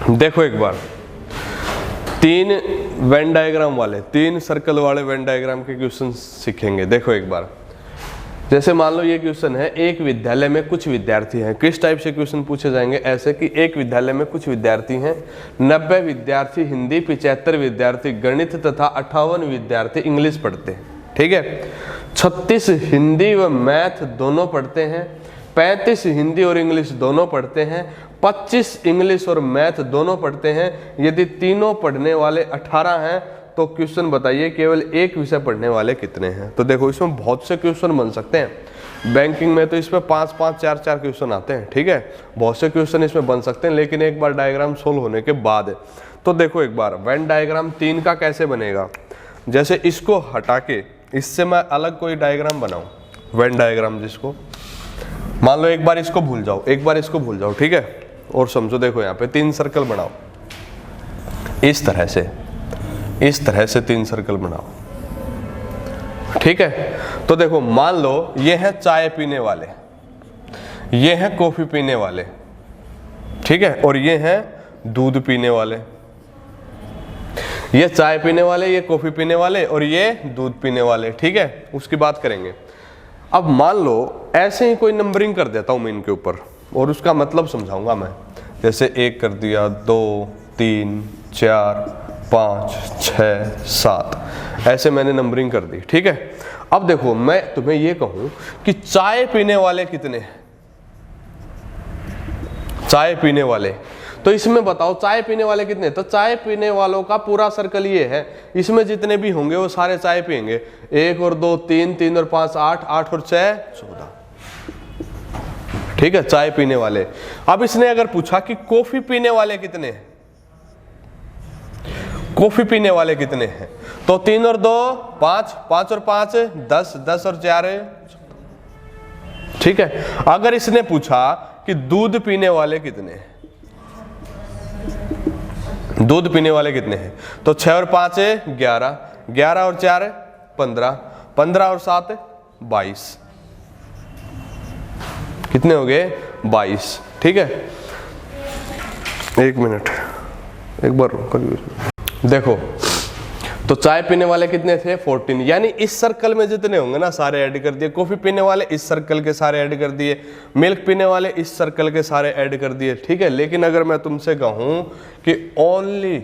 देखो एक बार, तीन वेन डायग्राम वाले, तीन सर्कल वाले वेन डायग्राम के क्वेश्चन सीखेंगे। देखो एक बार, जैसे मान लो ये क्वेश्चन है, एक विद्यालय में कुछ विद्यार्थी हैं। किस टाइप से क्वेश्चन पूछे जाएंगे? ऐसे कि एक विद्यालय में कुछ विद्यार्थी हैं, 90 विद्यार्थी हिंदी, 75 विद्यार्थी गणित तथा 58 विद्यार्थी इंग्लिश पढ़ते हैं। ठीक है, 36 हिंदी व मैथ दोनों पढ़ते हैं, 35 हिंदी और इंग्लिश दोनों पढ़ते हैं, 25 इंग्लिश और मैथ दोनों पढ़ते हैं। यदि तीनों पढ़ने वाले 18 हैं तो क्वेश्चन बताइए केवल एक विषय पढ़ने वाले कितने हैं? तो देखो इसमें बहुत से क्वेश्चन बन सकते हैं। बैंकिंग में तो इसमें 5-5, 4-4 क्वेश्चन आते हैं। ठीक है, बहुत से क्वेश्चन इसमें बन सकते हैं, लेकिन एक बार डायग्राम सोल्व होने के बाद। तो देखो एक बार, वेन डायग्राम 3 का कैसे बनेगा? जैसे इसको हटा के इससे मैं अलग कोई डायग्राम बनाऊं, वेन डायग्राम जिसको मान लो, एक बार इसको भूल जाओ, एक बार इसको भूल जाओ। ठीक है, और समझो, देखो यहाँ पे 3 सर्कल बनाओ, इस तरह से 3 सर्कल बनाओ। ठीक है, तो देखो मान लो ये है चाय पीने वाले, ये है कॉफी पीने वाले, ठीक है, और ये है दूध पीने वाले। ये चाय पीने वाले, ये कॉफी पीने वाले और ये दूध पीने वाले। ठीक है, उसकी बात करेंगे। अब मान लो ऐसे ही कोई नंबरिंग कर देता हूं मैं इनके ऊपर, और उसका मतलब समझाऊंगा मैं। जैसे 1 कर दिया, 2, 3, 4, 5, 6, 7, ऐसे मैंने नंबरिंग कर दी। ठीक है, अब देखो मैं तुम्हें ये कहूं कि चाय पीने वाले कितने हैं? चाय पीने वाले, तो इसमें बताओ चाय पीने वाले कितने? तो चाय पीने वालों का पूरा सर्कल ये है, इसमें जितने भी होंगे वो सारे चाय पिएंगे। 1 और 2 3, 3 और 5 8, 8 और 6 14। ठीक है, चाय पीने वाले। अब इसने अगर पूछा कि कॉफी पीने वाले कितने हैं, कॉफी पीने वाले कितने हैं, तो 3 और 2 5, 5 और 5 10, 10 और 4। ठीक है, अगर इसने पूछा कि दूध पीने वाले कितने हैं, दूध पीने वाले कितने हैं, तो 6 और 5 11, 11 और 4 15, 15 और 7 22। कितने हो गए? 22। ठीक है, 1 मिनट, एक बार देखो, तो चाय पीने वाले कितने थे? 14, यानी इस सर्कल में जितने होंगे ना सारे ऐड कर दिए। कॉफी पीने वाले इस सर्कल के सारे ऐड कर दिए, मिल्क पीने वाले इस सर्कल के सारे ऐड कर दिए। ठीक है, लेकिन अगर मैं तुमसे कहूं कि ओनली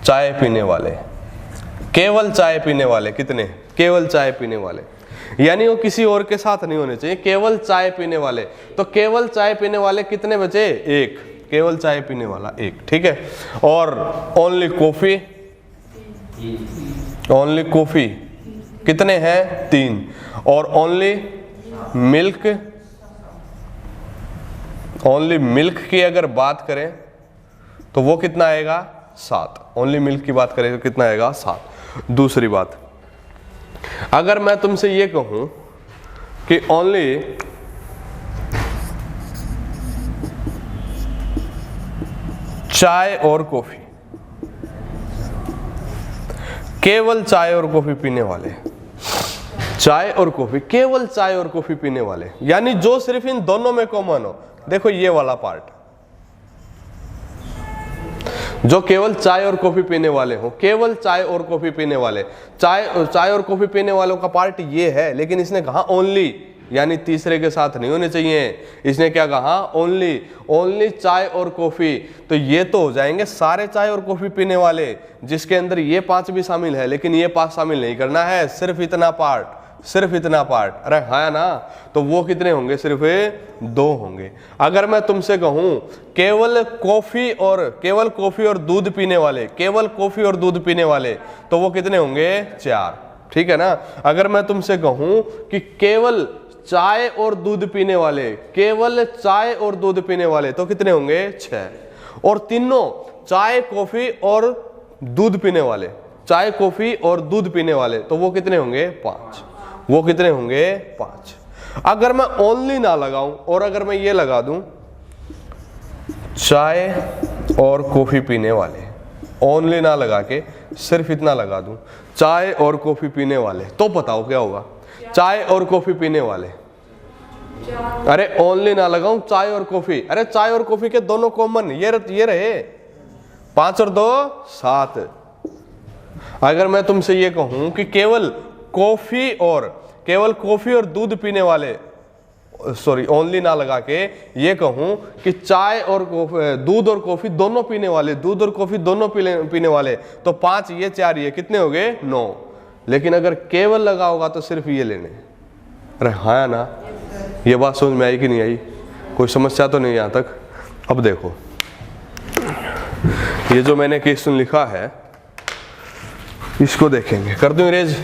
चाय पीने वाले, केवल चाय पीने वाले कितने? केवल चाय पीने वाले, यानी वो किसी और के साथ नहीं होने चाहिए, केवल चाय पीने वाले। तो केवल चाय पीने वाले कितने बचे? 1, केवल चाय पीने वाला 1। ठीक है, और ओनली कॉफी, ओनली कॉफी कितने हैं? 3, और ओनली मिल्क, ओनली मिल्क की अगर बात करें तो वो कितना आएगा? 7। ओनली मिल्क की बात करें तो कितना आएगा? 7। दूसरी बात, अगर मैं तुमसे ये कहूं कि ओनली चाय और कॉफी, केवल चाय और कॉफी पीने वाले, चाय और कॉफी, केवल चाय और कॉफी पीने वाले, यानी जो सिर्फ इन दोनों में कॉमन हो। देखो ये वाला पार्ट, जो केवल चाय और कॉफी पीने वाले हो, केवल चाय और कॉफी पीने वाले, चाय और कॉफी पीने वालों का पार्ट ये है, लेकिन इसने कहा ओनली, यानी तीसरे के साथ नहीं होने चाहिए। इसने क्या कहा? ओनली, ओनली चाय और कॉफी। तो ये तो हो जाएंगे सारे चाय और कॉफी पीने वाले, जिसके अंदर ये 5 भी शामिल है, लेकिन ये 5 शामिल नहीं करना है, सिर्फ इतना पार्ट, सिर्फ इतना पार्ट। अरे है ना, तो वो कितने होंगे? सिर्फ 2 होंगे। अगर मैं तुमसे कहूं केवल कॉफी और दूध पीने वाले, केवल कॉफी और दूध पीने वाले, तो वो कितने होंगे? 4। ठीक है ना। अगर मैं तुमसे कहूं कि केवल चाय और दूध पीने वाले, केवल चाय और दूध पीने वाले, तो कितने होंगे? 6। और तीनों चाय, कॉफी और दूध पीने वाले, चाय, कॉफी और दूध पीने वाले, तो वो कितने होंगे? 5। वो कितने होंगे? 5। अगर मैं ओनली ना लगाऊं और अगर मैं ये लगा दूं चाय और कॉफी पीने वाले, ओनली ना लगा के सिर्फ इतना लगा दूं चाय और कॉफी पीने वाले, तो बताओ क्या होगा? चाय और कॉफी पीने वाले, अरे ओनली ना लगाऊं, चाय और कॉफी। अरे चाय और कॉफी के दोनों कॉमन, ये रहे 5 और 2 7। अगर मैं तुमसे ये कहूं कि केवल कॉफी और दूध पीने वाले, सॉरी ओनली ना लगा के ये कहूं कि चाय और दूध और कॉफी दोनों पीने वाले, दूध और कॉफी दोनों पीने वाले, तो 5 ये 4 ये कितने हो गए 9। लेकिन अगर केवल लगा होगा तो सिर्फ ये लेने। अरे हाँ ना, ये बात समझ में आई कि नहीं आई? कोई समस्या तो नहीं यहाँ तक? अब देखो ये जो मैंने क्वेश्चन लिखा है इसको देखेंगे, कर दूं इरेज?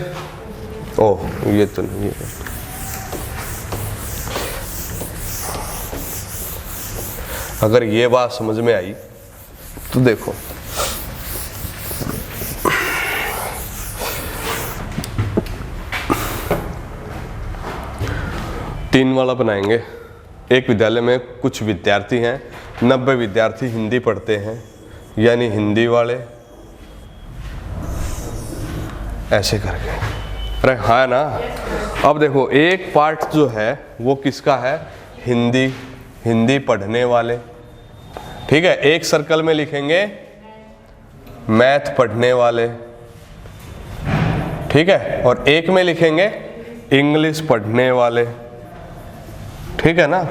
ओह ये तो नहीं है। अगर ये बात समझ में आई तो देखो, तीन वाला बनाएंगे। एक विद्यालय में कुछ विद्यार्थी हैं, 90 विद्यार्थी हिंदी पढ़ते हैं, यानी हिंदी वाले, ऐसे करके। अरे हाँ ना। अब देखो एक पार्ट जो है वो किसका है? हिंदी पढ़ने वाले, ठीक है। एक सर्कल में लिखेंगे मैथ पढ़ने वाले, ठीक है, और एक में लिखेंगे इंग्लिश पढ़ने वाले, ठीक है ना।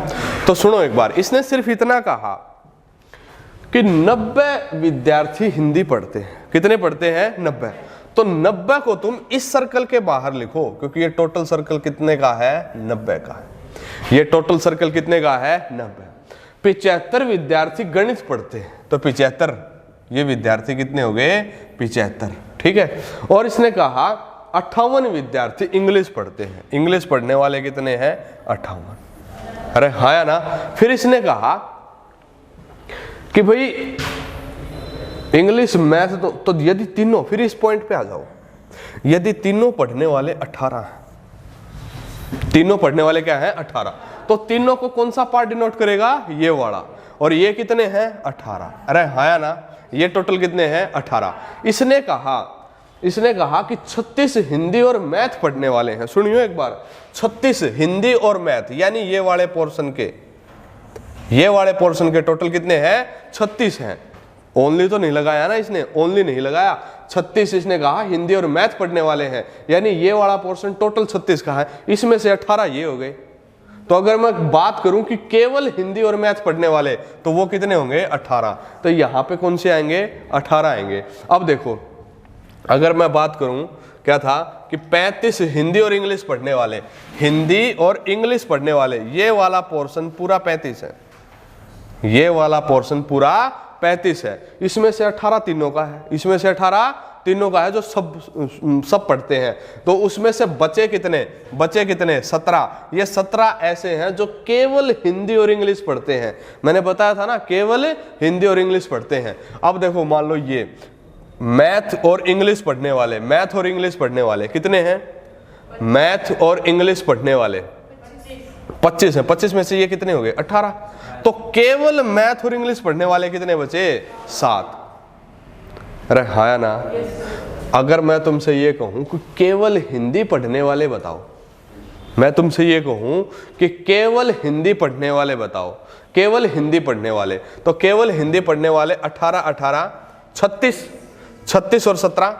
तो सुनो एक बार, इसने सिर्फ इतना कहा कि 90 विद्यार्थी हिंदी पढ़ते हैं। कितने पढ़ते हैं? 90। तो 90 को तुम इस सर्कल के बाहर लिखो, क्योंकि ये टोटल सर्कल कितने का है? 90 का है। ये टोटल सर्कल कितने का है? 90। 75 विद्यार्थी गणित पढ़ते हैं, तो 75 ये विद्यार्थी कितने हो गए? 75, ठीक है। और इसने कहा 58 विद्यार्थी इंग्लिश पढ़ते हैं। इंग्लिश पढ़ने वाले कितने हैं? 58। अरे हाँ या ना। फिर इसने कहा कि भाई इंग्लिश मैथ तो यदि तीनों, फिर इस पॉइंट पे आ जाओ, यदि तीनों पढ़ने वाले 18 हैं, तीनों पढ़ने वाले क्या है? 18, तो तीनों को कौन सा पार्ट डिनोट करेगा? ये वाला। और ये कितने हैं? 18। अरे हाँ या ना। ये टोटल कितने हैं? 18। इसने कहा कि 36 हिंदी और मैथ पढ़ने वाले हैं। सुनियो एक बार, 36 हिंदी और मैथ, यानी ये वाले पोर्शन के टोटल कितने हैं? 36 हैं। ओनली तो नहीं लगाया ना इसने, ओनली नहीं लगाया। 36 इसने कहा हिंदी और मैथ पढ़ने वाले हैं, यानी ये वाला पोर्शन टोटल 36 का है। इसमें से 18 ये हो गए। तो अगर मैं बात करूं कि केवल हिंदी और मैथ पढ़ने वाले, तो वो कितने होंगे? 18। तो यहां पे कौन से आएंगे? 18 आएंगे। अब देखो, अगर मैं बात करूं क्या था कि 35 हिंदी और इंग्लिश पढ़ने वाले, हिंदी और इंग्लिश पढ़ने वाले, ये वाला पोर्शन पूरा 35 है। ये वाला पोर्शन पूरा 35 है। इसमें से 18 तीनों का है, इसमें से 18 तीनों का है, जो सब पढ़ते हैं। तो उसमें से बचे कितने? 17। ये 17 ऐसे हैं जो केवल हिंदी और इंग्लिश पढ़ते हैं। मैंने बताया था ना, केवल हिंदी और इंग्लिश पढ़ते हैं। अब देखो, मान लो ये मैथ और इंग्लिश पढ़ने वाले, मैथ और इंग्लिश पढ़ने वाले कितने हैं? मैथ और इंग्लिश पढ़ने वाले 25 हैं। 25 में से ये कितने हो गए? 18। तो केवल मैथ और इंग्लिश पढ़ने वाले कितने बचे? 7। अरे हाँ ना। अगर मैं तुमसे ये कहूं कि केवल हिंदी पढ़ने वाले बताओ, मैं तुमसे ये कहूं कि केवल हिंदी पढ़ने वाले बताओ, केवल हिंदी पढ़ने वाले, तो केवल हिंदी पढ़ने वाले 18 36, 36 और 17,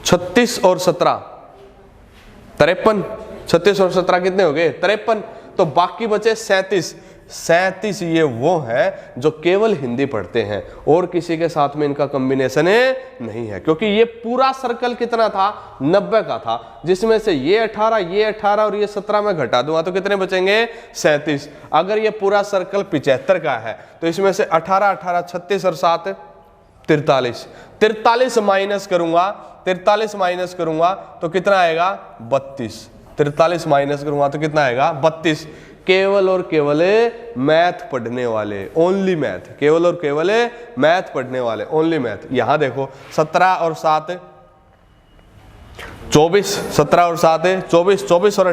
36 और 17 53, 36 और 17 कितने हो गए? 53। तो बाकी बचे 37 ये वो है जो केवल हिंदी पढ़ते हैं, और किसी के साथ में इनका कॉम्बिनेशन नहीं है, क्योंकि ये पूरा सर्कल कितना था? 90 का था, जिसमें से ये 18 और ये 17 में घटा दूंगा तो कितने बचेंगे? 37। अगर ये पूरा सर्कल 75 का है तो इसमें से 18 36 और 7 43। 43 माइनस करूंगा तो कितना आएगा? 32। 43 माइनस करूंगा तो कितना आएगा? 32। केवल और केवल मैथ पढ़ने वाले, ओनली मैथ, केवल और केवल मैथ पढ़ने वाले, ओनली मैथ। यहां देखो 17 और 7 24, 17 और 7 24, 24 और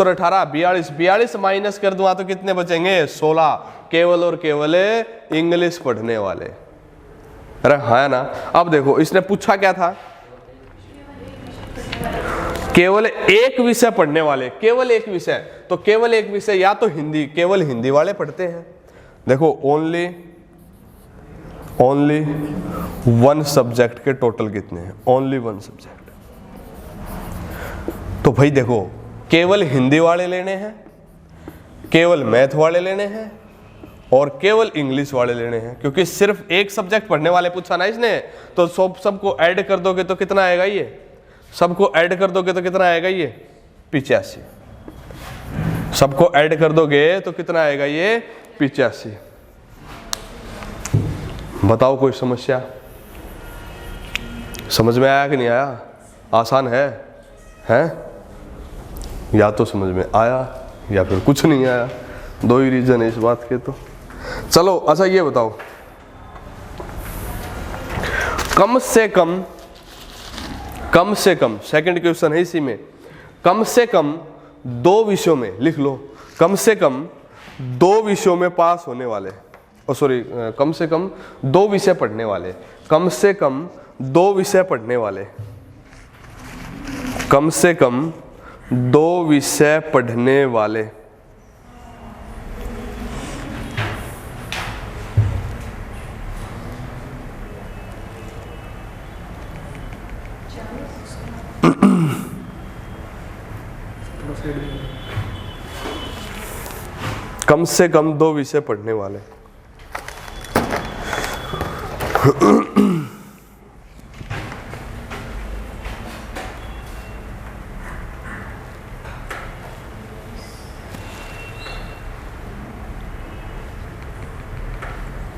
18 42 माइनस कर दूंगा तो कितने बचेंगे? 16। केवल और केवल इंग्लिश पढ़ने वाले। अरे हाँ ना। अब देखो, इसने पूछा क्या था? केवल एक विषय पढ़ने वाले, केवल एक विषय, तो केवल एक विषय या तो हिंदी, केवल हिंदी वाले पढ़ते हैं। देखो ओनली वन सब्जेक्ट के टोटल कितने हैं, ओनली वन सब्जेक्ट। तो भाई देखो केवल हिंदी वाले लेने हैं, केवल मैथ वाले लेने हैं और केवल इंग्लिश वाले लेने हैं, क्योंकि सिर्फ एक सब्जेक्ट पढ़ने वाले पूछा ना इसने, तो सबको ऐड कर दोगे तो कितना आएगा, ये सबको ऐड कर दोगे तो कितना आएगा, ये 85। सबको ऐड कर दोगे तो कितना आएगा, ये 85। बताओ कोई समस्या, समझ में आया कि नहीं आया? आसान है, या तो समझ में आया या फिर कुछ नहीं आया, दो ही रीजन है इस बात के। तो चलो अच्छा ये बताओ, कम से कम सेकंड क्वेश्चन है इसी में, कम से कम 2 विषयों में लिख लो, कम से कम 2 विषयों में पास होने वाले, कम से कम 2 विषय पढ़ने वाले, कम से कम 2 विषय पढ़ने वाले, कम से कम 2 विषय पढ़ने वाले, कम से कम 2 विषय पढ़ने वाले।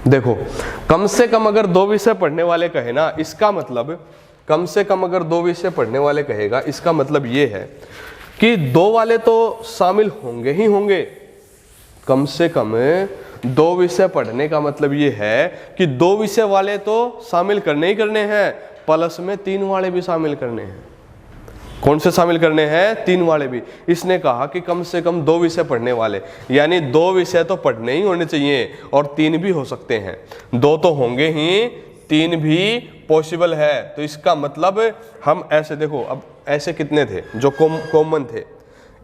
देखो कम से कम अगर 2 विषय पढ़ने वाले कहे ना, इसका मतलब कम से कम अगर 2 विषय पढ़ने वाले कहेगा, इसका मतलब ये है कि 2 वाले तो शामिल होंगे ही होंगे। कम से कम 2 विषय पढ़ने का मतलब ये है कि 2 विषय वाले तो शामिल करने ही करने हैं, प्लस में 3 वाले भी शामिल करने हैं। कौन से शामिल करने हैं? 3 वाले भी। इसने कहा कि कम से कम 2 विषय पढ़ने वाले, यानी 2 विषय तो पढ़ने ही होने चाहिए और 3 भी हो सकते हैं। 2 तो होंगे ही, 3 भी पॉसिबल है। तो इसका मतलब हम ऐसे देखो, अब ऐसे कितने थे जो कॉमन थे,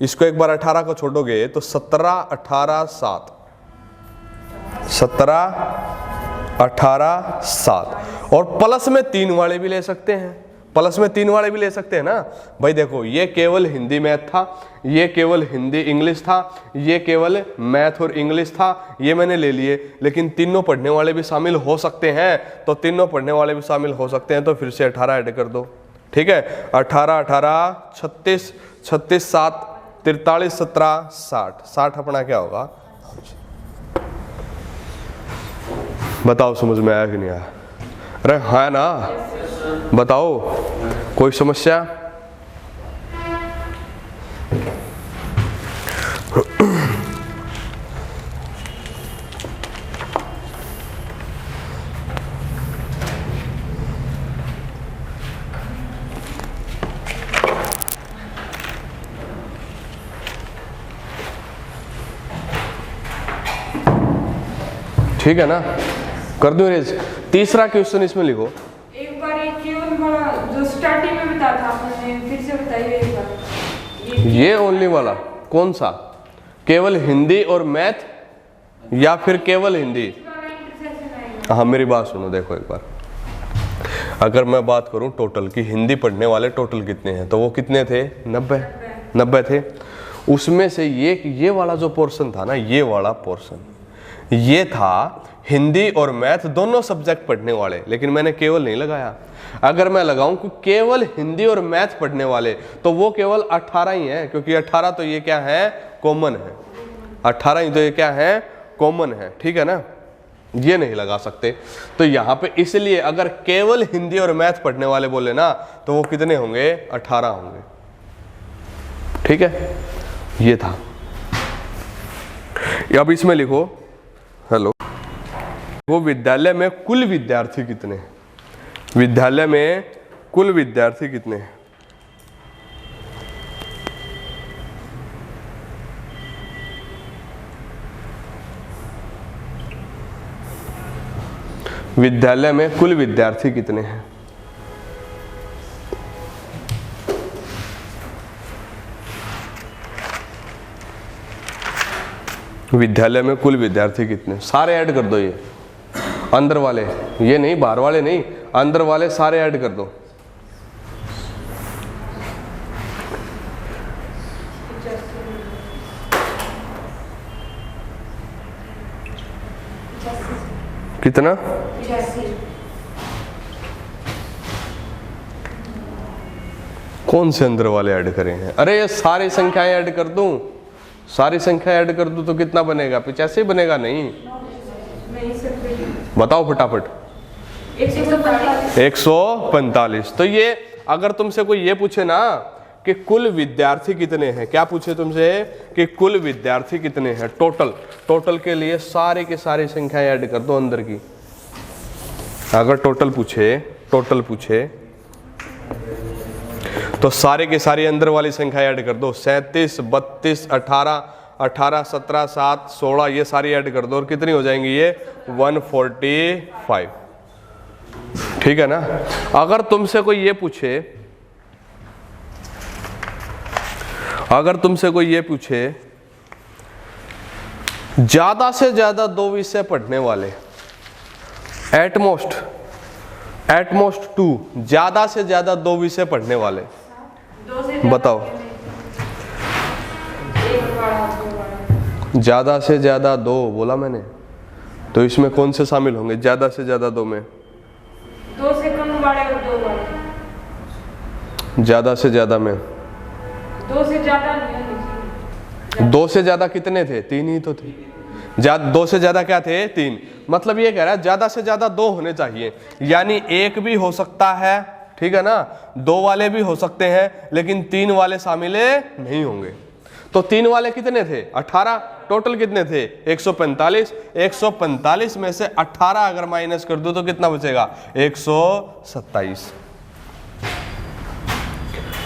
इसको एक बार 18 को छोड़ोगे तो 17, 18, 7, 17, 18, 7 और प्लस में 3 वाले भी ले सकते हैं, प्लस में 3 वाले भी ले सकते हैं ना भाई। देखो ये केवल हिंदी मैथ था, ये केवल हिंदी इंग्लिश था, ये केवल मैथ और इंग्लिश था, ये मैंने ले लिए, लेकिन तीनों पढ़ने वाले भी शामिल हो सकते हैं। तो तीनों पढ़ने वाले भी शामिल हो सकते हैं, तो फिर से 18 ऐड कर दो, ठीक है। 18, 18, 36, 36, 7, 43, 17, 60, 60 अपना क्या होगा? बताओ समझ में आया कि नहीं आया? अरे हाँ ना, बताओ कोई समस्या? ठीक है ना, कर दूं रेज। तीसरा क्वेश्चन इसमें लिखो। एक बार ये केवल वाला जो स्टार्टिंग में बताया था आपने, फिर से बताइए एक बार। ये ओनली वाला कौन सा? केवल हिंदी और मैथ या फिर केवल हिंदी? हाँ मेरी बात सुनो, देखो एक बार, अगर मैं बात करूं टोटल की हिंदी पढ़ने वाले टोटल कितने हैं, तो वो कितने थे? 90 थे। उसमें से ये वाला जो पोर्शन था ना, ये वाला पोर्शन ये था हिंदी और मैथ दोनों सब्जेक्ट पढ़ने वाले, लेकिन मैंने केवल नहीं लगाया। अगर मैं लगाऊं कि केवल हिंदी और मैथ पढ़ने वाले, तो वो केवल 18 ही है, क्योंकि 18 तो ये क्या है? कॉमन है। 18 ही तो ये क्या है? कॉमन है, ठीक है ना, ये नहीं लगा सकते। तो यहाँ पे इसलिए अगर केवल हिंदी और मैथ पढ़ने वाले बोले ना, तो वो कितने होंगे? 18 होंगे, ठीक है। ये था। अब इसमें लिखो, हेलो, वो विद्यालय में कुल विद्यार्थी कितने हैं? विद्यालय में कुल विद्यार्थी कितने हैं? विद्यालय में कुल विद्यार्थी कितने हैं? विद्यालय में कुल विद्यार्थी कितने, सारे ऐड कर दो, ये अंदर वाले, ये नहीं बाहर वाले नहीं, अंदर वाले सारे ऐड कर दो। कितना? 85। कौन से अंदर वाले ऐड करें हैं? अरे ये सारी संख्याएं ऐड कर दूं, सारी संख्या ऐड कर दूं तो कितना बनेगा? 85 बनेगा? नहीं, बताओ फटाफट। 145। तो ये अगर तुमसे कोई ये पूछे ना कि कुल विद्यार्थी कितने हैं, क्या पूछे तुमसे कि कुल विद्यार्थी कितने हैं, टोटल के लिए सारे के सारी संख्याएं ऐड कर दो अंदर की। अगर टोटल पूछे तो सारे के सारी अंदर वाली संख्या ऐड कर दो। 37, 32, 18, 17, 7, 16 ये सारी ऐड कर दो और कितनी हो जाएंगी ये? 145। ठीक है ना। अगर तुमसे कोई ये पूछे ज्यादा से ज्यादा 2 विषय पढ़ने वाले, एटमोस्ट 2, ज्यादा से ज्यादा 2 विषय पढ़ने वाले, बताओ। ज्यादा से ज्यादा 2 बोला मैंने, तो इसमें कौन से शामिल होंगे ज्यादा से ज्यादा 2 में? 2 से कम वाले और 2 वाले। ज्यादा से ज्यादा में 2 से ज्यादा नहीं। 2 से ज्यादा कितने थे? 3 ही तो थे। 2 से ज्यादा क्या थे? 3। मतलब ये कह रहा है ज्यादा से ज्यादा 2 होने चाहिए, यानी 1 भी हो सकता है, ठीक है ना, 2 वाले भी हो सकते हैं, लेकिन 3 वाले शामिल नहीं होंगे। तो 3 वाले कितने थे? 18। टोटल कितने थे? 145। 145 में से 18 अगर माइनस कर दो तो कितना बचेगा? 127।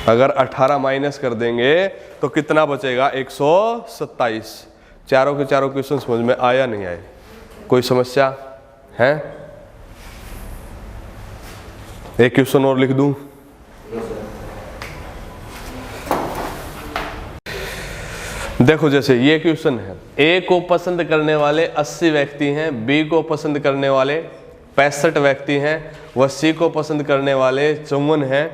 अगर 18 माइनस कर देंगे तो कितना बचेगा? 127। चारों के चारों क्वेश्चन समझ में आया नहीं आए? कोई समस्या है? एक क्वेश्चन और लिख दूं? देखो जैसे ये क्वेश्चन है, ए को पसंद करने वाले 80 व्यक्ति हैं, बी को पसंद करने वाले 65 व्यक्ति हैं, व सी को पसंद करने वाले 54 हैं।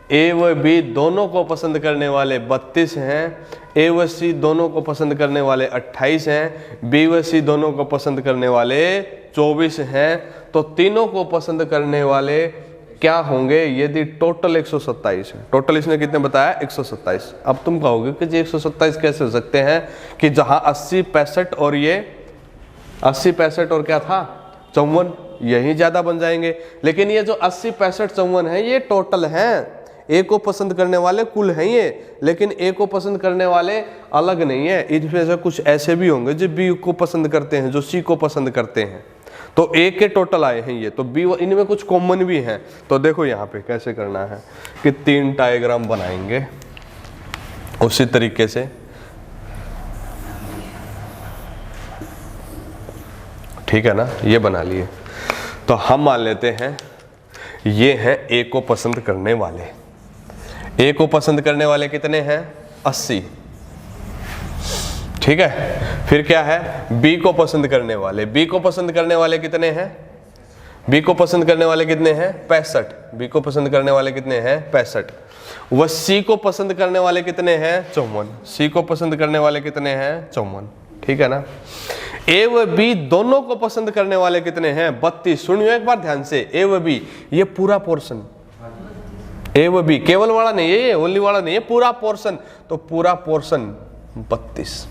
ए व बी दोनों को पसंद करने वाले 32 हैं, ए व सी दोनों को पसंद करने वाले 28 हैं, बी व सी दोनों को पसंद करने वाले 24 हैं। तो तीनों को पसंद करने वाले क्या होंगे यदि टोटल 127 है? टोटल इसने कितने बताया? 127। अब तुम कहोगे कि जी 127 कैसे हो सकते हैं कि जहां 80, 65 और ये 80, 65 और क्या था? 54, यही ज्यादा बन जाएंगे। लेकिन ये जो 80, 65, 54 है ये टोटल हैं, ए को पसंद करने वाले कुल हैं ये, लेकिन ए को पसंद करने वाले अलग नहीं है। इसमें से कुछ ऐसे भी होंगे जो बी को पसंद करते हैं, जो सी को पसंद करते हैं। तो ए के टोटल आए हैं ये, तो बी इनमें कुछ कॉमन भी हैं। तो देखो यहाँ पे कैसे करना है कि 3 डायग्राम बनाएंगे उसी तरीके से। ठीक है ना, ये बना लिए। तो हम मान लेते हैं ये हैं ए को पसंद करने वाले। ए को पसंद करने वाले कितने हैं? 80। ठीक है। फिर क्या है? बी को पसंद करने वाले। बी को पसंद करने वाले कितने हैं? बी को पसंद करने वाले कितने हैं? 65। बी को पसंद करने वाले कितने हैं? 65। वह सी को पसंद करने वाले कितने हैं? 54। सी को पसंद करने वाले कितने हैं? 54। ठीक है ना। ए व बी दोनों को पसंद करने वाले कितने हैं? 32। सुनियो एक बार ध्यान से, ए व बी ये पूरा पोर्शन, ए व बी केवल वाला नहीं है, ये ओनली वाला नहीं है, पूरा पोर्शन। तो पूरा पोर्शन 32।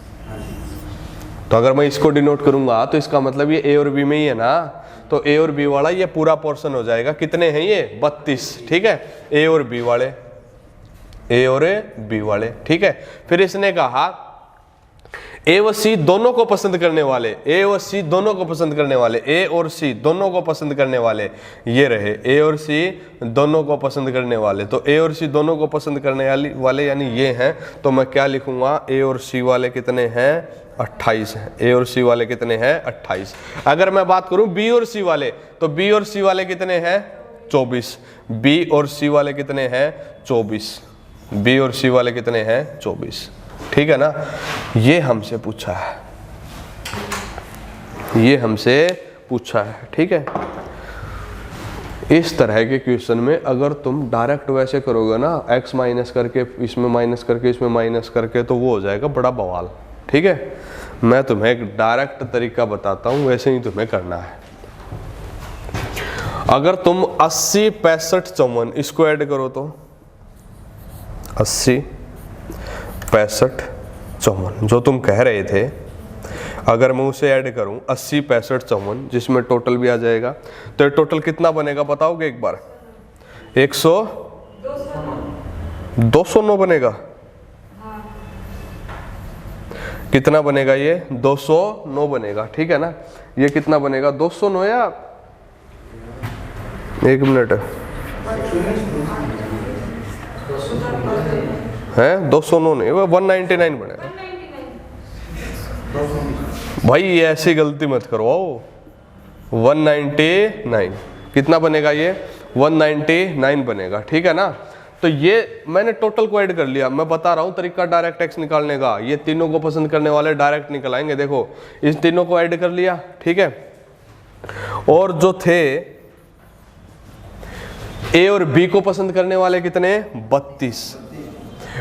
तो अगर मैं इसको डिनोट करूंगा तो इसका मतलब ये ए और बी में ही है ना, तो ए और बी वाला ये पूरा पोर्शन हो जाएगा। कितने हैं ये? 32। ठीक है, ए और बी वाले, ए और बी वाले। ठीक है। फिर इसने कहा ए व सी दोनों को पसंद करने वाले, ए और सी दोनों को पसंद करने वाले, ए और सी दोनों को पसंद करने वाले ये रहे, ए और सी दोनों को पसंद करने वाले। तो ए और सी दोनों को पसंद करने वाले यानी ये हैं। तो मैं क्या लिखूंगा? ए और सी वाले कितने हैं? 28 हैं। ए और सी वाले कितने हैं? 28। अगर मैं बात करूं बी और सी वाले, तो बी और सी वाले कितने हैं? 24। बी और सी वाले कितने हैं? 24। बी और सी वाले कितने हैं? 24। ठीक है ना। ये हमसे पूछा है। ये हमसे पूछा है, ठीक है। इस तरह के क्वेश्चन में अगर तुम डायरेक्ट वैसे करोगे ना, x माइनस करके इसमें माइनस करके इसमें माइनस करके, तो वो हो जाएगा बड़ा बवाल, ठीक है। मैं तुम्हें एक डायरेक्ट तरीका बताता हूँ, वैसे ही तुम्हें करना है। अगर तुम 80, 65, 54 इसको ऐड करो तो 80, 65, 54 जो तुम कह रहे थे, अगर मैं उसे ऐड करूं 80, 65, 54 जिसमें टोटल भी आ जाएगा, तो ये टोटल कितना बनेगा बताओगे एक बार? 209 बनेगा। कितना बनेगा ये? 209 बनेगा, ठीक है ना। ये कितना बनेगा? 209 या 1 मिनट है, 209 नहीं, वो 199 बनेगा। भाई ये ऐसी गलती मत करवाओ। 199 कितना बनेगा? ये 199 बनेगा, ठीक है ना। तो ये मैंने टोटल को ऐड कर लिया। मैं बता रहा हूं तरीका डायरेक्ट एक्स निकालने का। ये तीनों को पसंद करने वाले डायरेक्ट निकल आएंगे। देखो इस तीनों को ऐड कर लिया, ठीक है। और जो थे ए और बी को पसंद करने वाले कितने? 32।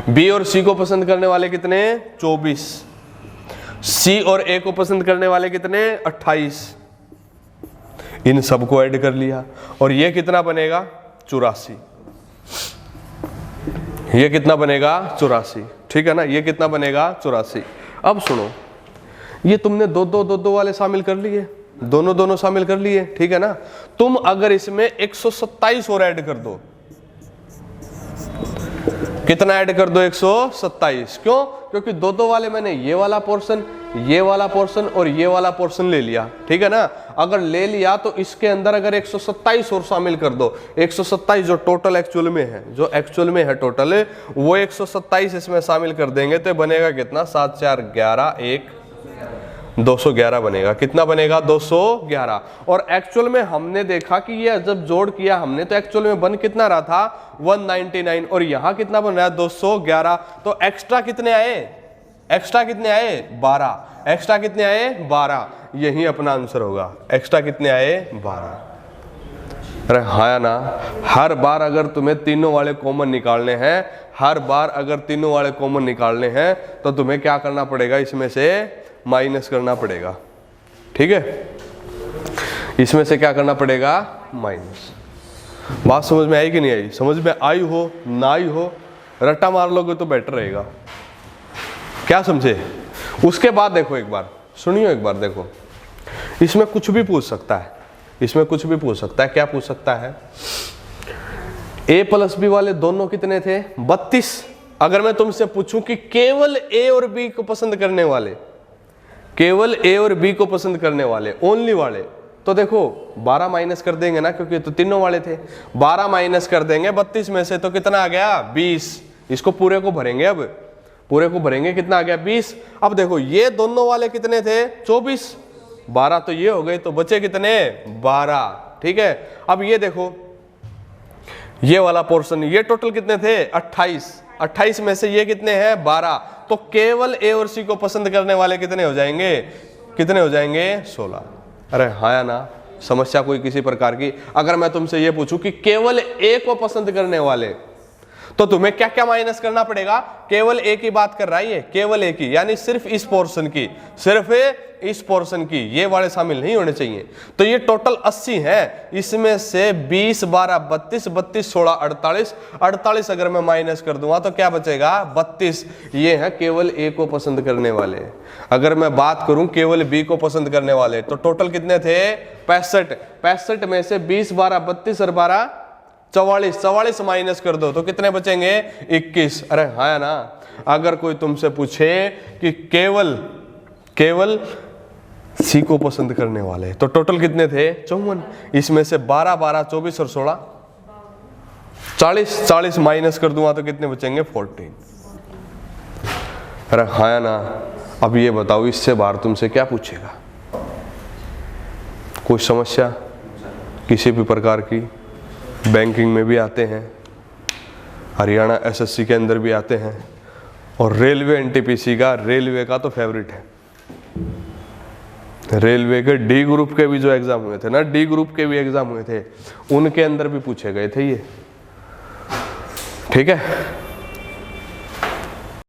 बी और सी को पसंद करने वाले कितने? 24। सी और ए को पसंद करने वाले कितने? 28। इन सबको ऐड कर लिया और ये कितना बनेगा? 84। ये कितना बनेगा? 84, ठीक है ना। ये कितना बनेगा? 84। अब सुनो, ये तुमने दो वाले शामिल कर लिए, दोनों शामिल कर लिए, ठीक है ना। तुम अगर इसमें 127 और ऐड कर दो, कितना ऐड कर दो? 127। क्यों? क्योंकि दो वाले मैंने ये वाला पोर्शन और ये वाला पोर्शन ले लिया, ठीक है ना। अगर ले लिया तो इसके अंदर अगर 127 और शामिल कर दो, 127 जो टोटल एक्चुअल में है टोटल, वो 127 इसमें शामिल कर देंगे तो बनेगा कितना? 7 4 11 1 211 बनेगा। कितना बनेगा? 211। और एक्चुअल में हमने देखा कि ये जब जोड़ किया हमने तो एक्चुअल में बन कितना रहा था? 199। और यहां कितना बन रहा है? 211। तो एक्स्ट्रा कितने आए? 12। एक्स्ट्रा कितने आए? 12। यही अपना आंसर होगा। एक्स्ट्रा कितने आए? 12। अरे हाँ ना, हर बार अगर तुम्हें तीनों वाले कॉमन निकालने हैं, तो तुम्हें क्या करना पड़ेगा? इसमें से माइनस करना पड़ेगा, ठीक है। इसमें से क्या करना पड़ेगा? माइनस। बात समझ में आई कि नहीं आई? समझ में आई हो ना आई हो, रट्टा मार लोगे तो बेटर रहेगा। क्या समझे? उसके बाद देखो एक बार, सुनियो एक बार, देखो इसमें कुछ भी पूछ सकता है। क्या पूछ सकता है? a प्लस बी वाले दोनों कितने थे? 32। अगर मैं तुमसे पूछूं कि केवल a और b को पसंद करने वाले, ओनली वाले, तो देखो 12 माइनस कर देंगे ना, क्योंकि तो तीनों वाले थे। 12 माइनस कर देंगे 32 में से, तो कितना आ गया? 20। इसको पूरे को भरेंगे, अब पूरे को भरेंगे, कितना आ गया? 20। अब देखो ये दोनों वाले कितने थे? 24। 12 तो ये हो गए, तो बचे कितने? 12, ठीक है। अब ये देखो ये वाला पोर्शन, ये टोटल कितने थे? 28। 28 में से ये कितने हैं? 12। तो केवल ए और सी को पसंद करने वाले कितने हो जाएंगे? 16। अरे हाँ या ना? समस्या कोई किसी प्रकार की? अगर मैं तुमसे ये पूछूं कि केवल ए को पसंद करने वाले, तो तुम्हें क्या क्या माइनस करना पड़ेगा? केवल ए की बात कर रहा है ये, केवल ए की, यानी सिर्फ इस पोर्शन की, ये वाले शामिल नहीं होने चाहिए। तो ये टोटल 80 है, इसमें से 20 12 32 32 16 48 48 अगर मैं माइनस कर दूंगा तो क्या बचेगा? 32। ये है केवल ए को पसंद करने वाले। अगर मैं बात करूं केवल बी को पसंद करने वाले, तो टोटल कितने थे? 65 में से 20 12 32 और 12 44 माइनस कर दो तो कितने बचेंगे? 21। अरे हाँ ना, अगर कोई तुमसे पूछे कि केवल सी को पसंद करने वाले, तो टोटल कितने थे? 54। इसमें से 12 12 24 और 16 40 माइनस कर दूंगा तो कितने बचेंगे? 14। अरे हाँ ना, अब ये बताओ इससे बाहर तुमसे क्या पूछेगा? कोई समस्या किसी भी प्रकार की? बैंकिंग में भी आते हैं, हरियाणा एसएससी के अंदर भी आते हैं, और रेलवे एनटीपीसी का, रेलवे का तो फेवरेट है। रेलवे के डी ग्रुप के भी जो एग्जाम हुए थे ना, डी ग्रुप के भी एग्जाम हुए थे, उनके अंदर भी पूछे गए थे ये। ठीक है।